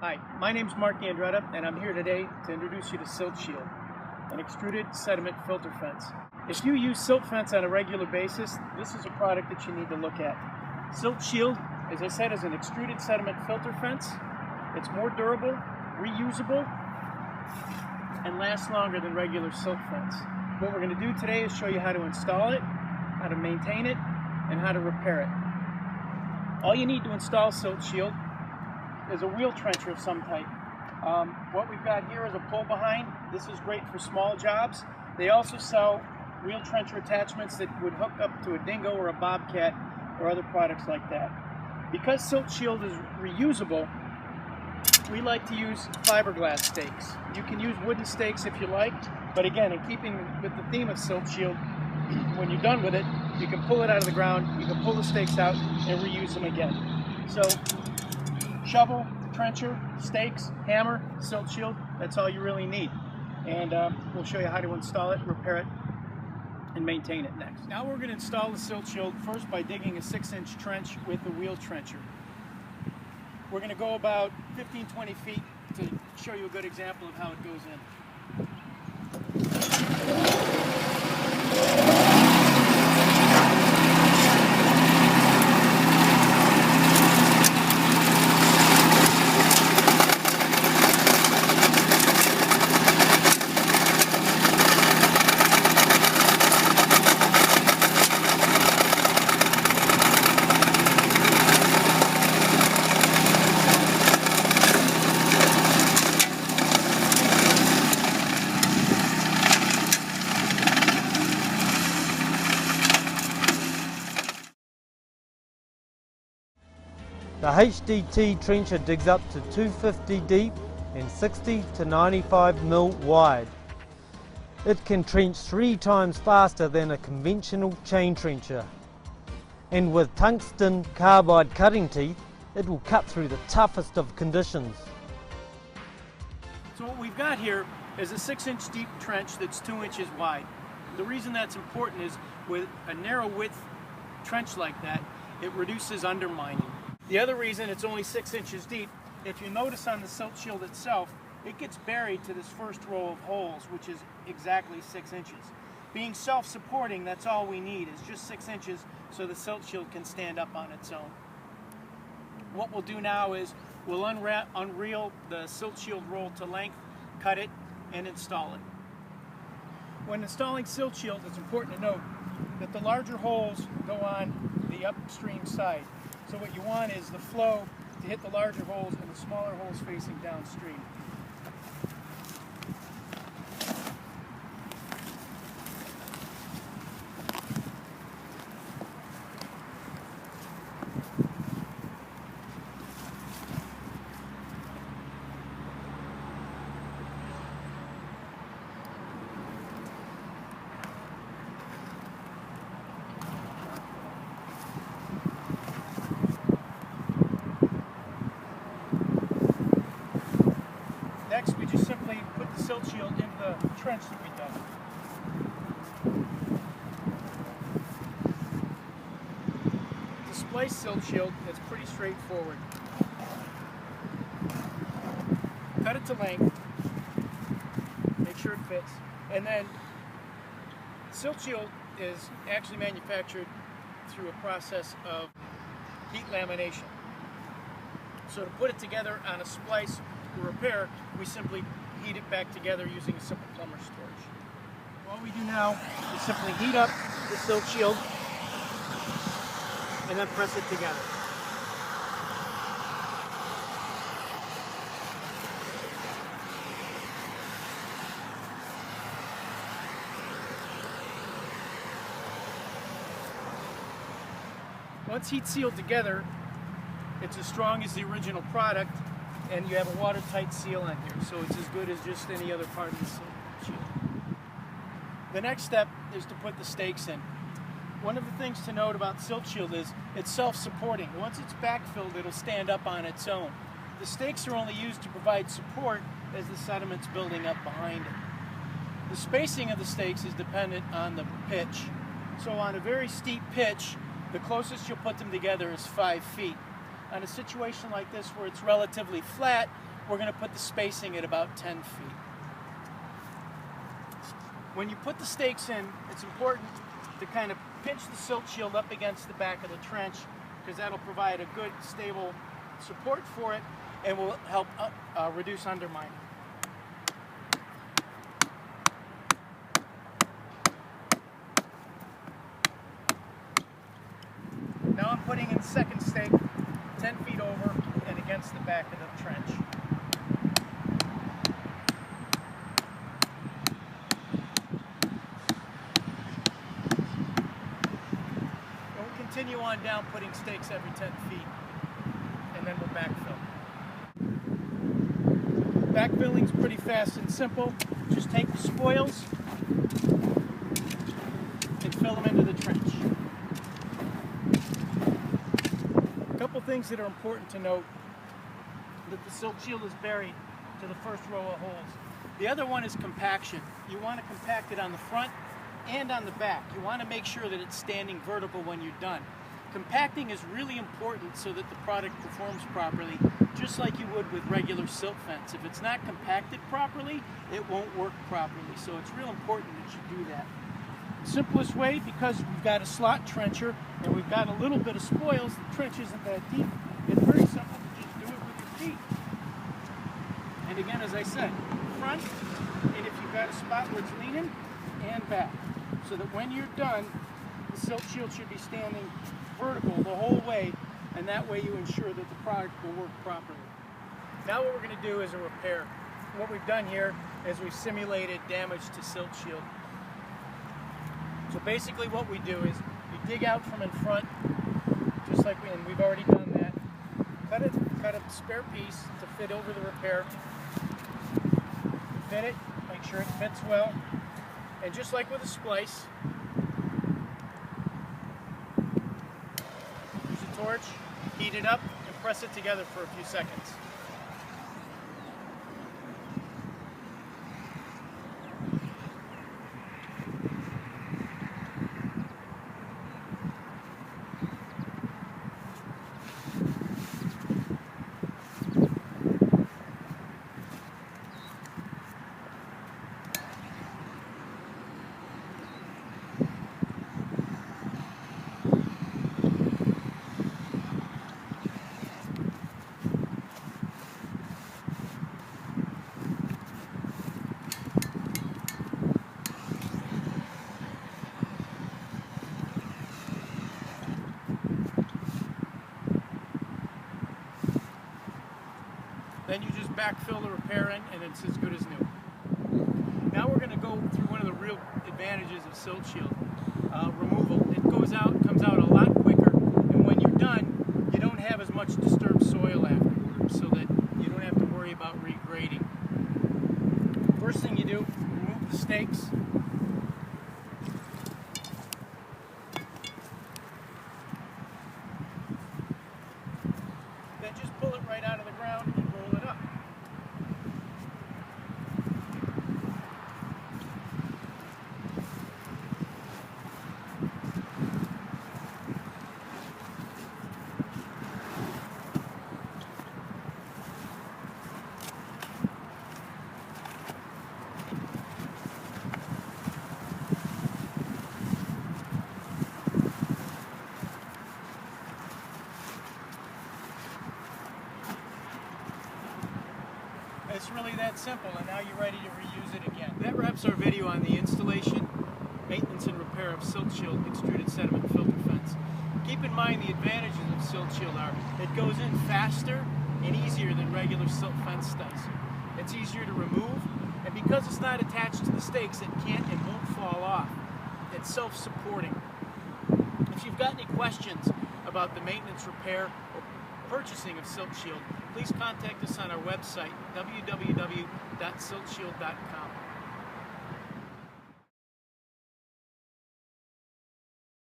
Hi, my name is Mark Andretta, and I'm here today to introduce you to SiltShield, an extruded sediment filter fence. If you use silt fence on a regular basis, this is a product that you need to look at. SiltShield, as I said, is an extruded sediment filter fence. It's more durable, reusable, and lasts longer than regular silt fence. What we're going to do today is show you how to install it, how to maintain it, and how to repair it. All you need to install SiltShield is a wheel trencher of some type. What we've got here is a pull behind. This is great for small jobs. They also sell wheel trencher attachments that would hook up to a dingo or a bobcat or other products like that. Because SiltShield is reusable, we like to use fiberglass stakes. You can use wooden stakes if you like, but again, in keeping with the theme of SiltShield, when you're done with it, you can pull it out of the ground, you can pull the stakes out and reuse them again. So, shovel, trencher, stakes, hammer, SiltShield, that's all you really need. And we'll show you how to install it, repair it, and maintain it next. Now we're going to install the SiltShield first by digging a 6-inch trench with the wheel trencher. We're going to go about 15-20 feet to show you a good example of how it goes in. The HDT trencher digs up to 250 deep and 60 to 95 mil wide. It can trench 3 times faster than a conventional chain trencher. And with tungsten carbide cutting teeth, it will cut through the toughest of conditions. So what we've got here is a 6-inch deep trench that's 2 inches wide. The reason that's important is with a narrow width trench like that, it reduces undermining. The other reason it's only 6 inches deep, if you notice on the SiltShield itself, it gets buried to this first row of holes, which is exactly 6 inches. Being self-supporting, that's all we need, is just 6 inches so the SiltShield can stand up on its own. What we'll do now is we'll unreel the SiltShield roll to length, cut it, and install it. When installing SiltShield, it's important to note that the larger holes go on the upstream side. So what you want is the flow to hit the larger holes and the smaller holes facing downstream. Next, we just simply put the SiltShield into the trench that we dug. To splice SiltShield, it's pretty straightforward. Cut it to length, make sure it fits, and then SiltShield is actually manufactured through a process of heat lamination. So to put it together on a splice for repair, we simply heat it back together using a simple plumber's torch. What we do now is simply heat up the SiltShield and then press it together. Once heat sealed together, it's as strong as the original product, and you have a watertight seal on here, so it's as good as just any other part of the SiltShield. The next step is to put the stakes in. One of the things to note about SiltShield is it's self-supporting. Once it's backfilled, it'll stand up on its own. The stakes are only used to provide support as the sediment's building up behind it. The spacing of the stakes is dependent on the pitch. So on a very steep pitch, the closest you'll put them together is 5 feet. on a situation like this where it's relatively flat, we're going to put the spacing at about 10 feet. When you put the stakes in, it's important to kind of pinch the SiltShield up against the back of the trench, because that'll provide a good, stable support for it and will help reduce undermining. Now I'm putting in the second stake 10 feet over and against the back of the trench. Continue on down, putting stakes every 10 feet, and then we'll backfill. Backfilling's pretty fast and simple. Just take the spoils and fill them into the trench. A couple things that are important to note: that the SiltShield is buried to the first row of holes. The other one is compaction. You want to compact it on the front and on the back. You want to make sure that it's standing vertical when you're done. Compacting is really important so that the product performs properly, just like you would with regular silt fence. If it's not compacted properly, it won't work properly. So it's real important that you do that. Simplest way, because we've got a slot trencher and we've got a little bit of spoils, the trench isn't that deep, it's very simple to just do it with your feet. And again, as I said, front, and if you've got a spot where it's leaning, and back. So that when you're done, the SiltShield should be standing vertical the whole way, and that way you ensure that the product will work properly. Now what we're going to do is a repair. What we've done here is we've simulated damage to SiltShield. So basically what we do is you dig out from in front, just like we've already done that. Cut a spare piece to fit over the repair. Fit it, make sure it fits well. And just like with a splice, use a torch, heat it up, and press it together for a few seconds. Then you just backfill the repair in, and it's as good as new. Now we're going to go through one of the real advantages of SiltShield removal. It comes out a lot quicker, and when you're done, you don't have as much disturbed soil afterwards, so that you don't have to worry about regrading. First thing you do, remove the stakes. Then just pull it right out of the ground and roll it up. It's really that simple, and now you're ready to reuse it again. That wraps our video on the installation, maintenance, and repair of SiltShield extruded sediment filter fence. Keep in mind the advantages of SiltShield are it goes in faster and easier than regular silt fence does. It's easier to remove, and because it's not attached to the stakes, it can't and won't fall off. It's self-supporting. If you've got any questions about the maintenance, repair, or purchasing of SiltShield, please contact us on our website, www.siltshield.com.